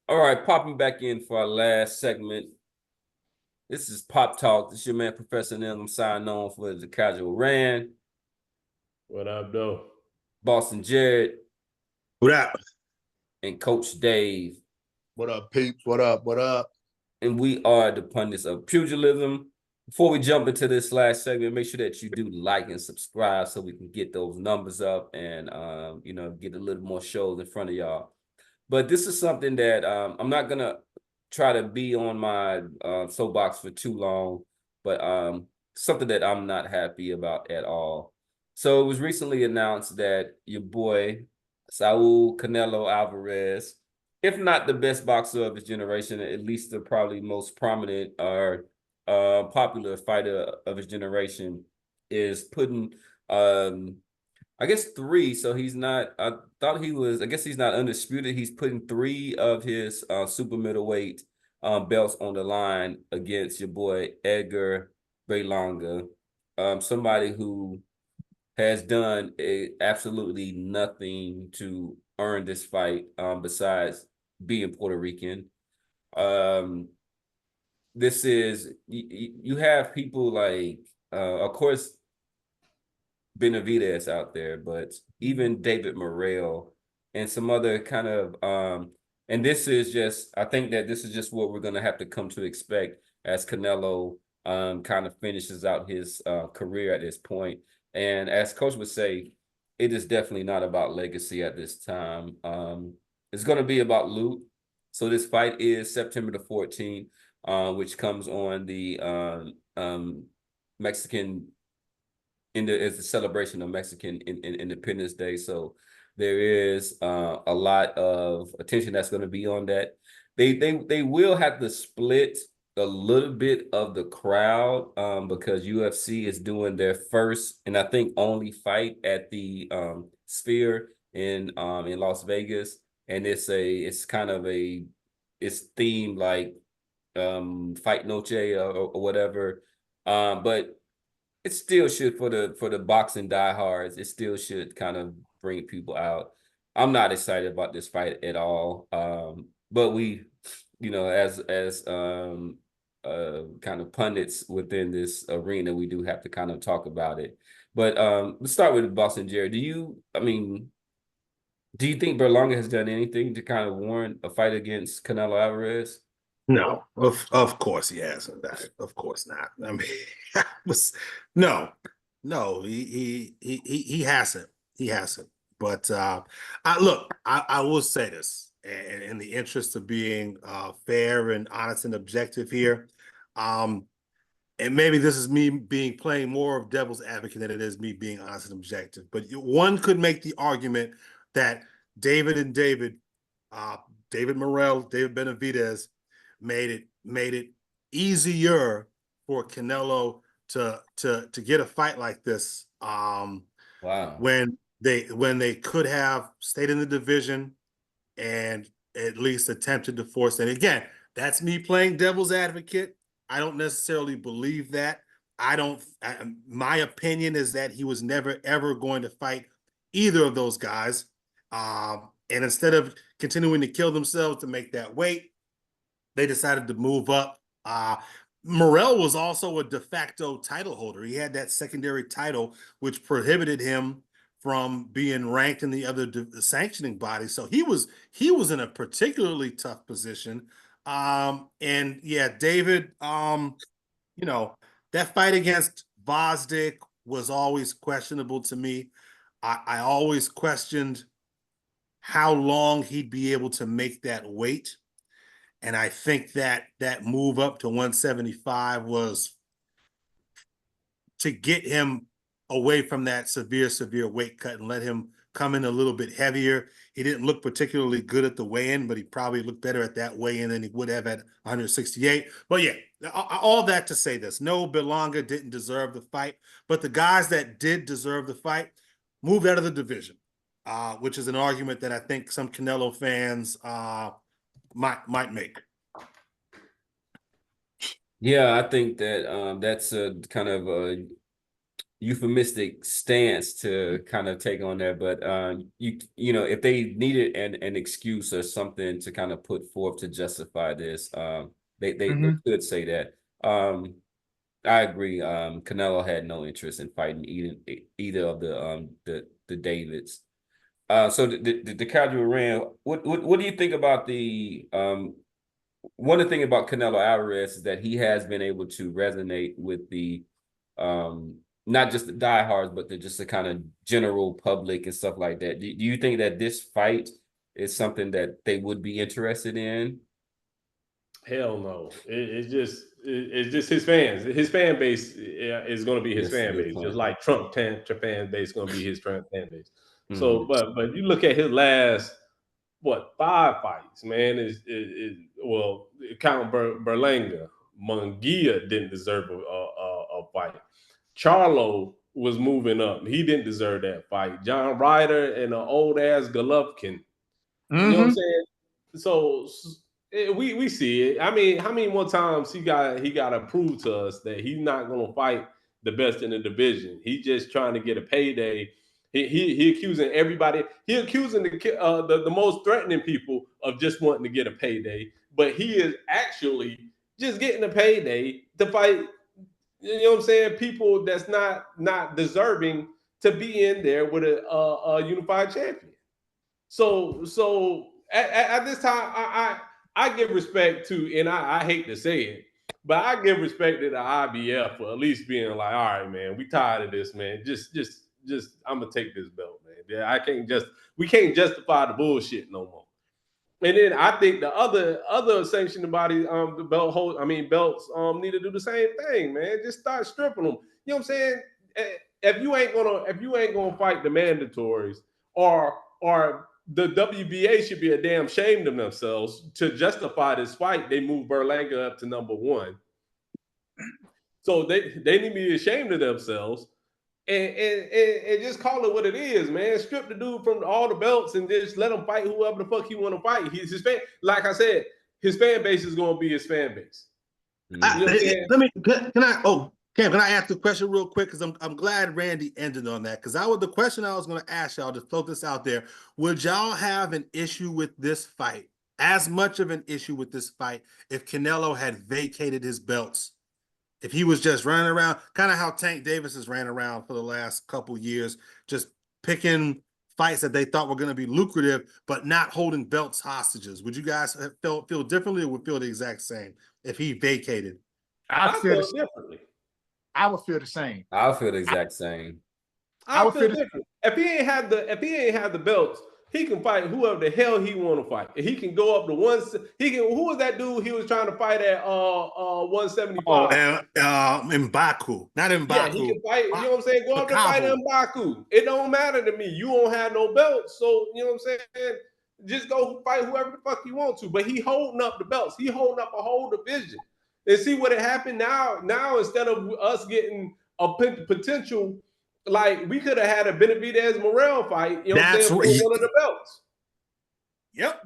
All right, popping back in for our last segment. This is Pop Talk. This is your man, Professor Nell. I'm signing on for the Casual Rand, What up, though? Boston Jared, What up? and Coach Dave. What up, peeps? What up? What up? And we are the Pundits of Pugilism. Before we jump into this last segment, make sure that you do like and subscribe so we can get those numbers up and get a little more shows in front of y'all. But this is something that I'm not gonna try to be on my soapbox for too long, but something that I'm not happy about at all. So it was recently announced that your boy Saul Canelo Alvarez, if not the best boxer of his generation, at least the probably most prominent or popular fighter of his generation, is putting I guess three. So he's not. I thought he was. I guess he's not undisputed. He's putting three of his super middleweight belts on the line against your boy Edgar Berlanga, somebody who has done absolutely nothing to earn this fight besides being Puerto Rican. Um, this is you have people like, of course, Benavidez out there, but even David Morrell and some other kind of and this is just, I think that this is just what we're gonna have to come to expect as Canelo kind of finishes out his career at this point. And as Coach would say, it is definitely not about legacy at this time. It's gonna be about loot. So this fight is September the 14th, which comes on the Mexican it's a celebration of Mexican Independence Day. So there is a lot of attention that's going to be on that. They will have to split a little bit of the crowd because UFC is doing their first and I think only fight at the Sphere in Las Vegas, and it's kind of it's themed like Fight Noche or whatever, but it still should for the boxing diehards. It still should kind of bring people out. I'm not excited about this fight at all. But we, as kind of pundits within this arena, we do have to kind of talk about it. But let's start with Boston Jerry. Do you think Berlanga has done anything to kind of warrant a fight against Canelo Alvarez? No, of course he hasn't. Of course not. I mean, no, no, he hasn't. He hasn't. But I will say this, in the interest of being fair and honest and objective here, and maybe this is me playing more of devil's advocate than it is me being honest and objective. But one could make the argument that David Morrell, David Benavidez made it easier for Canelo to get a fight like this. Wow. When they could have stayed in the division and at least attempted to force it. Again, that's me playing devil's advocate. I don't necessarily believe that. My opinion is that he was never, ever going to fight either of those guys. And instead of continuing to kill themselves to make that weight, they decided to move up. Morrell was also a de facto title holder. He had that secondary title, which prohibited him from being ranked in the other sanctioning body. So he was in a particularly tough position. And yeah, David, that fight against Vosdick was always questionable to me. I always questioned how long he'd be able to make that weight. And I think that move up to 175 was to get him away from that severe weight cut and let him come in a little bit heavier. He didn't look particularly good at the weigh-in, but he probably looked better at that weigh-in than he would have at 168. But yeah, all that to say this. No, Berlanga didn't deserve the fight, but the guys that did deserve the fight moved out of the division, which is an argument that I think some Canelo fans might make. Yeah, I think that that's a kind of euphemistic stance to kind of take on that, but you know, if they needed an excuse or something to kind of put forth to justify this, they could say that. I agree. Canelo had no interest in fighting either of the Davids. So the casual ran. What do you think about the one of the thing about Canelo Alvarez is that he has been able to resonate with the not just the diehards, but just the kind of general public and stuff like that. Do you think that this fight is something that they would be interested in? Hell no. It's just his fans. His fan base is going to be his fan base, just like Trump fan base is going to be his fan base. So, but you look at his last 5 fights, man. Well, count Berlanga, Munguia didn't deserve a fight. Charlo was moving up. He didn't deserve that fight. John Ryder and the old ass Golovkin. You know what I'm saying? So we see it. I mean, how many more times he got to prove to us that he's not going to fight the best in the division? He's just trying to get a payday. He accusing everybody. He accusing the most threatening people of just wanting to get a payday, but he is actually just getting a payday to fight. You know what I'm saying? People that's not deserving to be in there with a unified champion. So at this time, I give respect to, and I hate to say it, but I give respect to the IBF for at least being like, all right, man, we tired of this, man. Just I'm gonna take this belt, man. Yeah, we can't justify the bullshit no more. And then I think the other sanctioning bodies, the belts, need to do the same thing, man. Just start stripping them. You know what I'm saying? If you ain't gonna fight the mandatories, or the WBA should be a damn shame of themselves to justify this fight. They moved Berlanga up to number 1, so they need to be ashamed of themselves. And just call it what it is, man. Strip the dude from all the belts and just let him fight whoever the fuck he want to fight. He's his fan. Like I said, his fan base is going to be his fan base. You know can I ask the question real quick? Because I'm glad Randy ended on that. Because the question I was going to ask y'all, to float this out there, would y'all have an issue with this fight, as much of an issue with this fight, if Canelo had vacated his belts? If he was just running around, kind of how Tank Davis has ran around for the last couple years, just picking fights that they thought were going to be lucrative, but not holding belts hostages. Would you guys feel differently, or would feel the exact same if he vacated? I feel differently. I would feel the same. I would feel the exact same. I would feel different. If he ain't had the belts, he can fight whoever the hell he want to fight. He can go up to one. Who was that dude he was trying to fight at 175? M'Baku, not M'Baku. Yeah, he can fight. You know what I'm saying? Go up to fight M'Baku. It don't matter to me. You don't have no belts, so you know what I'm saying. Just go fight whoever the fuck you want to. But he holding up the belts. He holding up a whole division. And see what happened now. Now instead of us getting a potential. Like, we could have had a Benavidez Morel fight, you know what I'm saying, for one of the belts. Yep.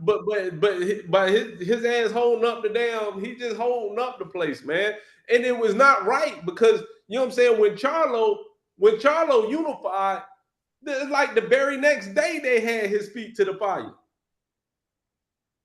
But his ass holding up the damn, he just holding up the place, man. And it was not right because, you know what I'm saying, when Charlo unified, like the very next day they had his feet to the fire.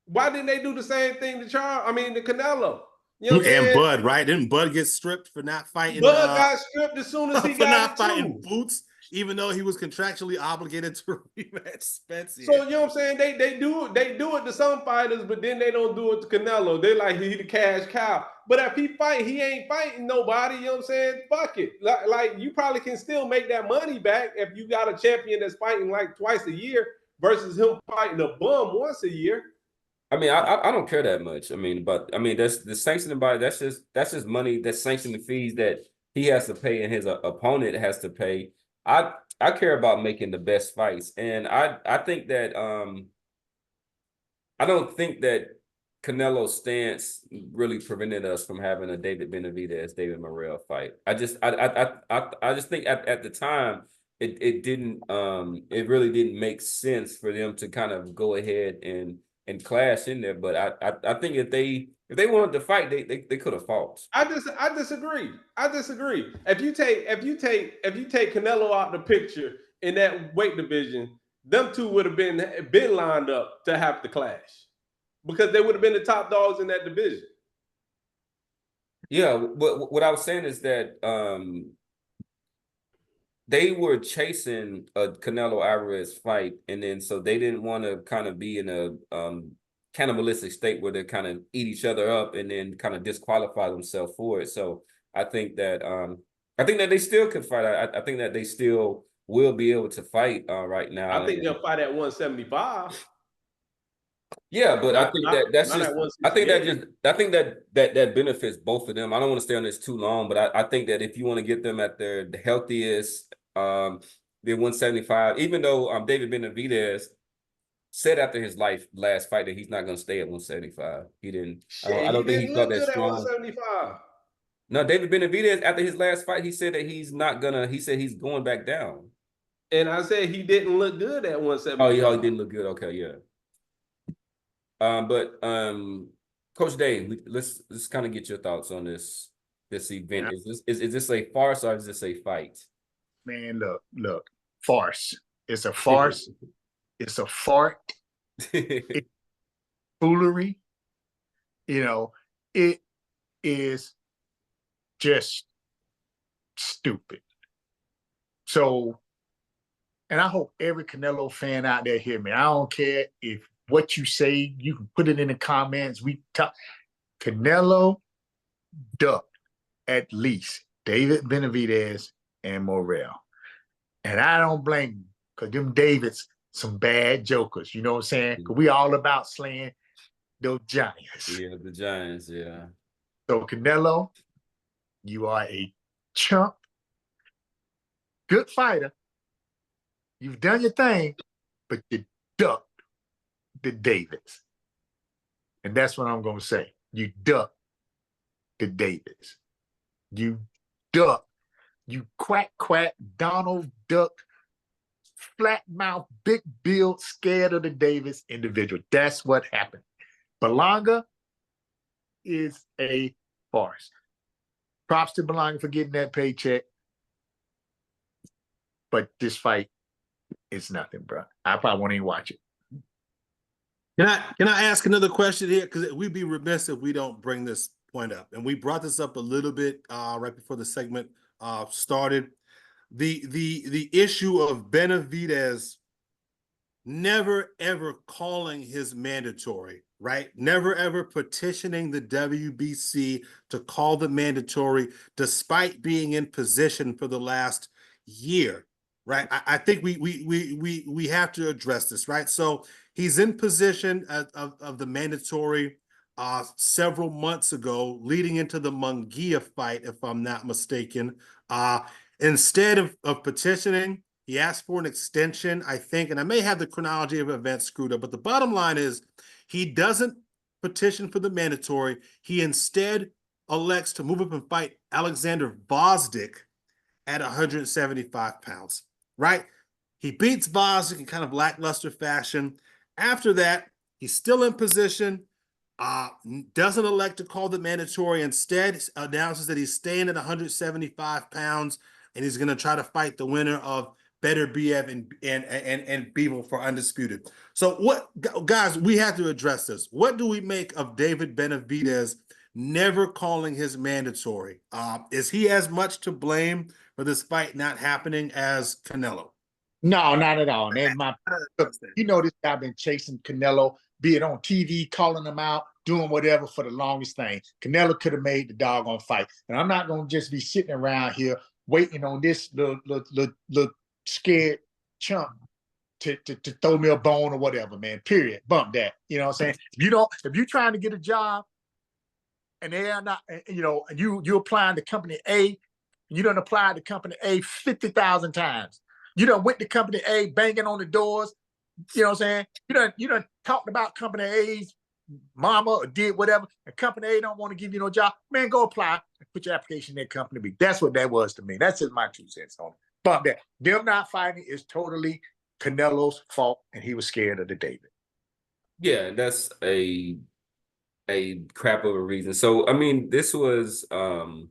Why didn't they do the same thing to Canelo? You know and Bud, right? Didn't Bud get stripped for not fighting? Bud got stripped as soon as he got not fighting Boots, even though he was contractually obligated to rematch Spence. So you know what I'm saying? They do it to some fighters, but then they don't do it to Canelo. They like he the cash cow. But if he fight, he ain't fighting nobody. You know what I'm saying? Fuck it. Like you probably can still make that money back if you got a champion that's fighting like twice a year versus him fighting a bum once a year. I mean, I don't care that much. I mean, that's the sanctioning body. That's just money. That's sanctioning fees that he has to pay and his opponent has to pay. I care about making the best fights, and I think that I don't think that Canelo's stance really prevented us from having a David Benavidez, David Morrell fight. I just think at the time it really didn't make sense for them to kind of go ahead and and clash in there. But I think if they wanted to fight, they could have fought. I disagree. I disagree. If you take Canelo out the picture in that weight division, them two would have been lined up to have the clash because they would have been the top dogs in that division. Yeah, but what I was saying is that they were chasing a Canelo Alvarez fight, and then so they didn't want to kind of be in a cannibalistic state where they kind of eat each other up and then kind of disqualify themselves for it. So I think that they still could fight. I think that they still will be able to fight right now. I think they'll fight at 175. Yeah, but I think that benefits both of them. I don't want to stay on this too long, but I think that if you want to get them at the healthiest, they're 175. Even though David Benavidez said after his last fight that he's not going to stay at 175. He didn't. I don't think he felt that strong. 175. No, David Benavidez after his last fight, he said that he's not gonna. He said he's going back down. And I said he didn't look good at 175. Oh, yeah, he didn't look good. Okay, yeah. But Coach Dave, let's kind of get your thoughts on this event. Yeah. Is this a farce or is this a fight? Man, look, farce. It's a farce. It's a fart. It's foolery. You know, it is just stupid. So, and I hope every Canelo fan out there hear me. I don't care if what you say, you can put it in the comments. We talk. Canelo ducked at least David Benavidez and Morrell. And I don't blame him, because them Davids, some bad jokers. You know what I'm saying? Because we all about slaying those giants. Yeah, the Giants, yeah. So Canelo, you are a chump. Good fighter. You've done your thing, but you ducked the Davids. And that's what I'm going to say. You ducked the Davids. You ducked. You quack, Donald Duck, flat mouth, big build, scared of the Davis individual. That's what happened. Berlanga is a farce. Props to Berlanga for getting that paycheck. But this fight is nothing, bro. I probably won't even watch it. Can I ask another question here? Because we'd be remiss if we don't bring this point up. And we brought this up a little bit right before the segment started. The issue of Benavidez never ever calling his mandatory, right? Never ever petitioning the WBC to call the mandatory, despite being in position for the last year, right? I think we have to address this, right? So he's in position of the mandatory several months ago, leading into the Munguia fight, if I'm not mistaken. Instead of petitioning, he asked for an extension, I think, and I may have the chronology of events screwed up, but the bottom line is he doesn't petition for the mandatory. He instead elects to move up and fight Alexander Gvozdyk at 175 pounds, right? He beats Gvozdyk in kind of lackluster fashion. After that, he's still in position, doesn't elect to call the mandatory, instead announces that he's staying at 175 pounds, and he's going to try to fight the winner of Beterbiev and Bivol for undisputed. So what, guys, we have to address this. What do we make of David Benavidez never calling his mandatory? Is he as much to blame for this fight not happening as Canelo? No, not at all. And you know, this guy been chasing Canelo, be it on TV, calling him out, doing whatever for the longest thing. Canelo could have made the doggone fight. And I'm not going to just be sitting around here waiting on this little scared chump to throw me a bone or whatever, man. Period. Bump that. You know what I'm saying? If you're trying to get a job and they are not, you know, you applying to company A, you done applied to company A 50,000 times. You done went to company A banging on the doors. You know what I'm saying? You done talked about company A's mama or did whatever, and company A don't want to give you no job. Man, go apply and put your application in company B. That's what that was to me. That's just my 2 cents on it. Bump that. Them not fighting is totally Canelo's fault, and he was scared of the David. Yeah, that's a crap of a reason. So I mean, this was the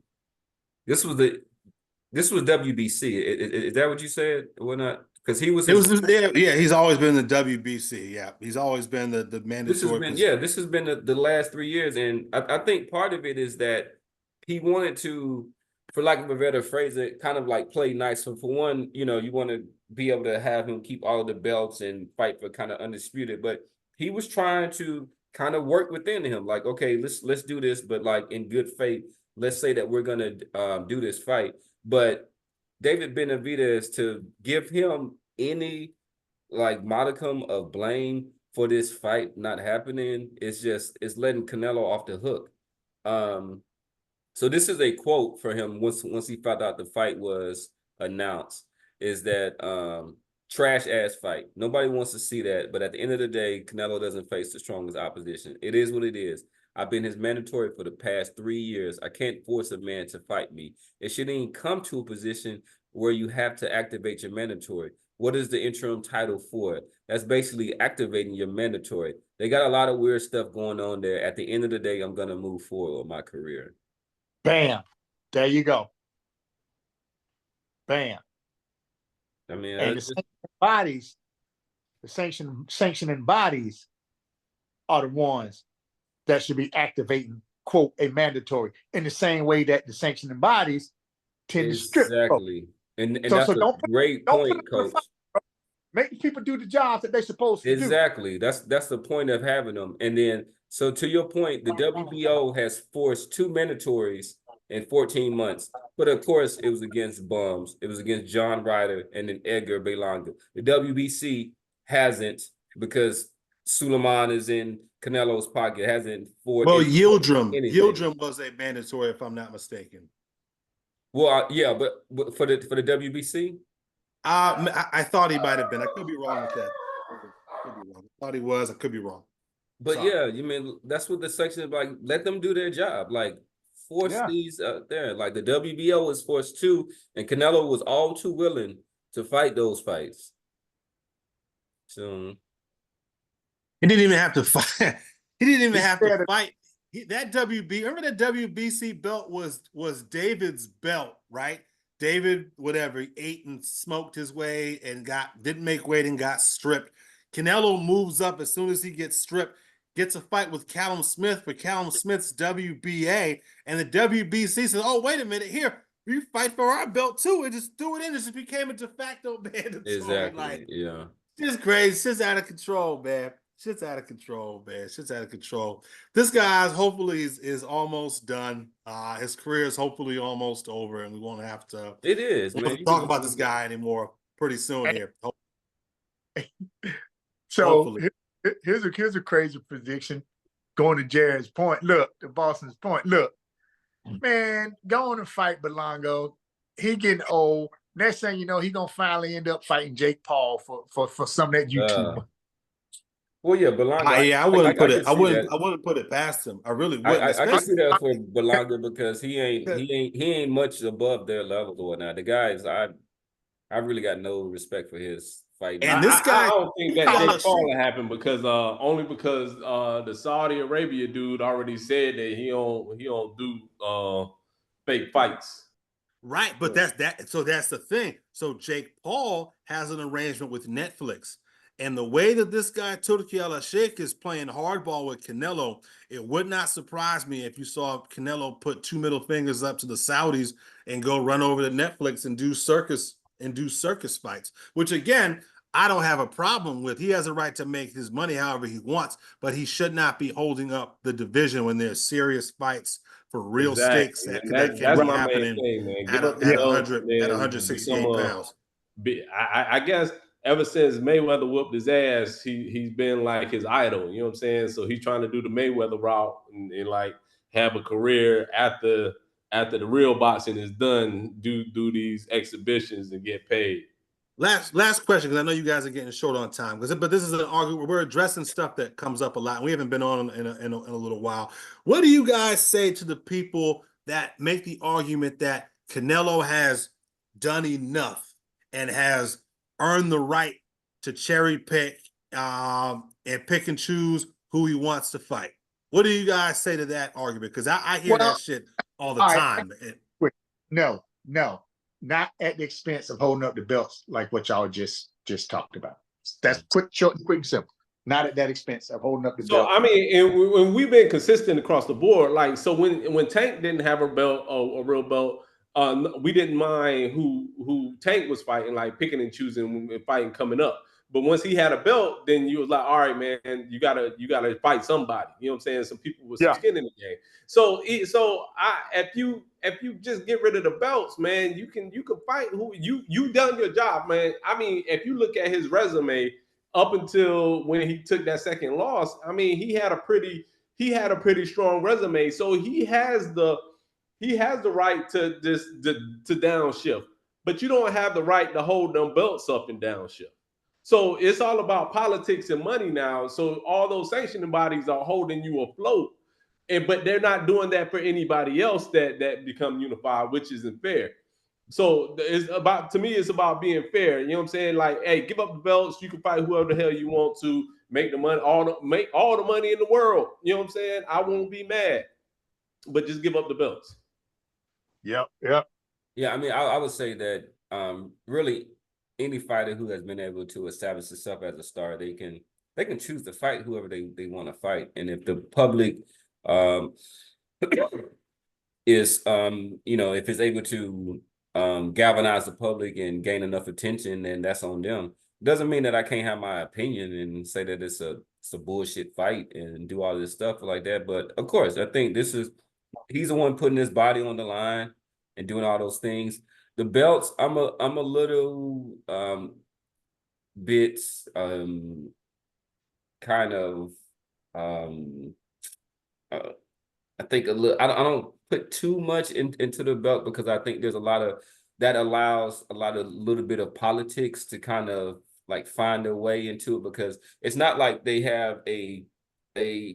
this was WBC. Is that what you said? Or not? Because he was It his, was yeah. He's always been the WBC. Yeah, he's always been the mandatory. this has been the last 3 years, and I think part of it is that he wanted to, for lack of a better phrase, it kind of like play nice. So for one, you know, you want to be able to have him keep all of the belts and fight for kind of undisputed, but he was trying to kind of work within him, like, okay, let's do this, but like in good faith, let's say that we're gonna do this fight, but David Benavidez, to give him any like modicum of blame for this fight not happening, it's letting Canelo off the hook. So this is a quote for him once he found out the fight was announced, is that trash ass fight. Nobody wants to see that, but at the end of the day, Canelo doesn't face the strongest opposition. It is what it is. I've been his mandatory for the past 3 years. I can't force a man to fight me. It shouldn't even come to a position where you have to activate your mandatory. What is the interim title for? That's basically activating your mandatory. They got a lot of weird stuff going on there. At the end of the day, I'm going to move forward with my career. Bam. There you go. Bam. I mean, and the sanctioning bodies are the ones that should be activating, quote, a mandatory, in the same way that the sanctioning bodies tend to strip. Exactly. And that's a great point, Coach. Make people do the jobs that they're supposed to do. Exactly. That's the point of having them. And then, so to your point, the WBO has forced 2 mandatories in 14 months. But of course, it was against bums. It was against John Ryder and then Edgar Berlanga. The WBC hasn't, because Suleiman is in Canelo's pocket, hasn't forced. Well, Yildirim was a mandatory, if I'm not mistaken. Well, yeah, but for the WBC? I thought he might have been. I could be wrong with that. I thought he was. I could be wrong. But yeah, you mean that's what the section is like. Let them do their job. Like force these out there. Like the WBO was forced to, and Canelo was all too willing to fight those fights. So he didn't even have to fight. He didn't even have to fight. Remember that WBC belt was David's belt, right? David, whatever, he ate and smoked his way and didn't make weight and got stripped. Canelo moves up as soon as he gets stripped, gets a fight with Callum Smith for Callum Smith's WBA, and the WBC says, "Oh, wait a minute, here, you fight for our belt too," and just threw it in. It just became a de facto mandatory. Exactly. Like, yeah, it's crazy. Shit's out of control, man. Shit's out of control, man. Shit's out of control. This guy hopefully is almost done. His career is hopefully almost over, and we won't have to. It is. We won't talk about this guy anymore pretty soon here. So here's a crazy prediction. Going to Jared's point. Look, to Boston's point. Look, man, go on and fight Berlanga. He getting old. Next thing you know, he gonna finally end up fighting Jake Paul for some of that YouTube. Well, yeah, Berlanga. I wouldn't put it. I wouldn't put it past him. I really wouldn't. I can see that for Berlanga because he ain't much above their level or whatnot. The guys, I really got no respect for his fight. And this guy, I don't think that Jake Paul will happen because only because the Saudi Arabia dude already said that he don't do fake fights. Right, but that's the thing. So Jake Paul has an arrangement with Netflix. And the way that this guy, Turki Al-Sheikh, is playing hardball with Canelo, it would not surprise me if you saw Canelo put 2 middle fingers up to the Saudis and go run over to Netflix and do circus fights, which again, I don't have a problem with. He has a right to make his money however he wants, but he should not be holding up the division when there's serious fights for real stakes that can be happening at 168 pounds. I guess ever since Mayweather whooped his ass, he's been like his idol. You know what I'm saying? So he's trying to do the Mayweather route and like have a career after the real boxing is done. Do these exhibitions and get paid. Last question, because I know you guys are getting short on time. But this is an argument. We're addressing stuff that comes up a lot. We haven't been on in a little while. What do you guys say to the people that make the argument that Canelo has done enough and has earned the right to cherry pick and pick and choose who he wants to fight. What do you guys say to that argument? Because I hear that shit all the time. No, not at the expense of holding up the belts like what y'all just talked about. That's quick, short, and quick and simple. Not at that expense of holding up the belt. So I mean, and we've been consistent across the board. Like, so when Tank didn't have a belt, a real belt, we didn't mind who Tank was fighting, like picking and choosing and fighting coming up. But once he had a belt, then you was like, all right, man, you gotta fight somebody. You know what I'm saying? Some people with some skin in the game. So if you just get rid of the belts, man, you can fight who you done your job, man. I mean, if you look at his resume up until when he took that second loss, I mean, he had a pretty strong resume. So he has the right to to downshift, but you don't have the right to hold them belts up and downshift. So it's all about politics and money now. So all those sanctioning bodies are holding you afloat, but they're not doing that for anybody else that become unified, which isn't fair. So to me, it's about being fair. You know what I'm saying? Like, hey, give up the belts. You can fight whoever the hell you want to. Make the money, make all the money in the world. You know what I'm saying? I won't be mad, but just give up the belts. Yep. Yeah, I mean, I would say that really any fighter who has been able to establish itself as a star, they can choose to fight whoever they want to fight. And if the public is if it's able to galvanize the public and gain enough attention, then that's on them. Doesn't mean that I can't have my opinion and say that it's a bullshit fight and do all this stuff like that. But of course, I think he's the one putting his body on the line and doing all those things. The belts, I'm a little bit kind of I think a little. I don't put too much into the belt because I think there's a lot of that allows a little bit of politics to kind of like find their way into it, because it's not like they have a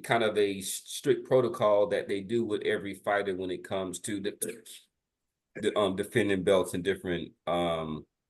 kind of a strict protocol that they do with every fighter when it comes to the defending belts and different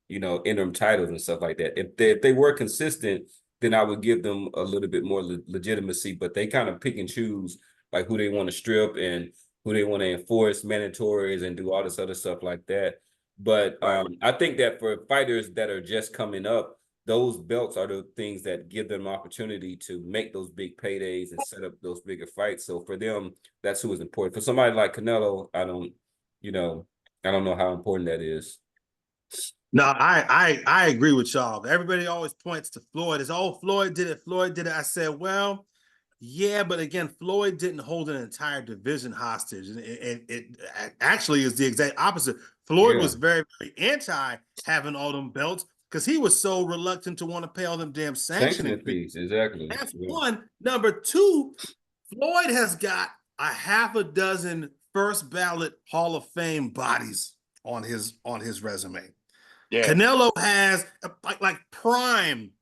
interim titles and stuff like that. If they were consistent, then I would give them a little bit more legitimacy, but they kind of pick and choose like who they want to strip and who they want to enforce mandatories and do all this other stuff like that. But I think that for fighters that are just coming up, those belts are the things that give them opportunity to make those big paydays and set up those bigger fights. So for them, that's who is important. For somebody like Canelo, I don't know how important that is. No, I agree with y'all. Everybody always points to Floyd as, oh, Floyd did it. I said, well, yeah, but again, Floyd didn't hold an entire division hostage. And it actually is the exact opposite. Floyd was very, very anti having all them belts because he was so reluctant to want to pay all them damn sanctioning fees. Exactly. That's one. Number two, Floyd has got a half a dozen first ballot Hall of Fame bodies on his resume. Yeah. Canelo has like prime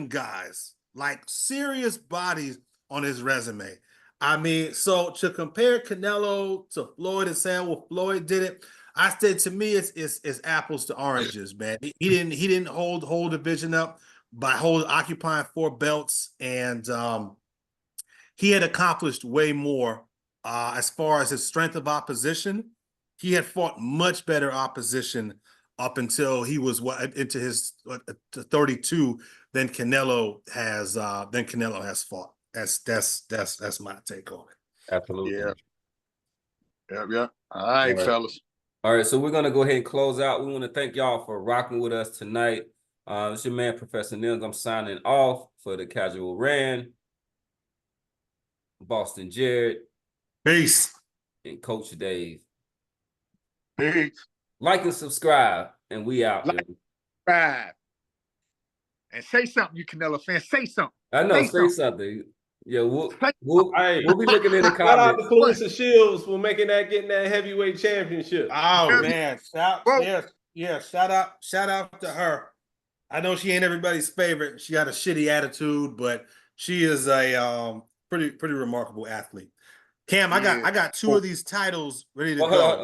guys, like serious bodies on his resume. I mean, so to compare Canelo to Floyd and say, well, Floyd did it, I said, to me, it's apples to oranges, man. He didn't hold division up by occupying 4 belts, and he had accomplished way more as far as his strength of opposition. He had fought much better opposition up until he was into his 32 than Canelo has fought. That's my take on it. Absolutely. Yeah. All right, fellas. All right, so we're gonna go ahead and close out. We want to thank y'all for rocking with us tonight. It's your man, Professor Nils. I'm signing off for the Casual Rand, Boston Jared, peace, and Coach Dave. Peace. Like and subscribe, and we out. Subscribe. And say something, you Canelo fans. Say something. I know. Say something. Yeah, we'll be looking in the comments. Shout out to Clarissa Shields for getting that heavyweight championship. Oh man, shout out to her. I know she ain't everybody's favorite. She got a shitty attitude, but she is a pretty remarkable athlete. Cam, I got 2 of these titles ready to go.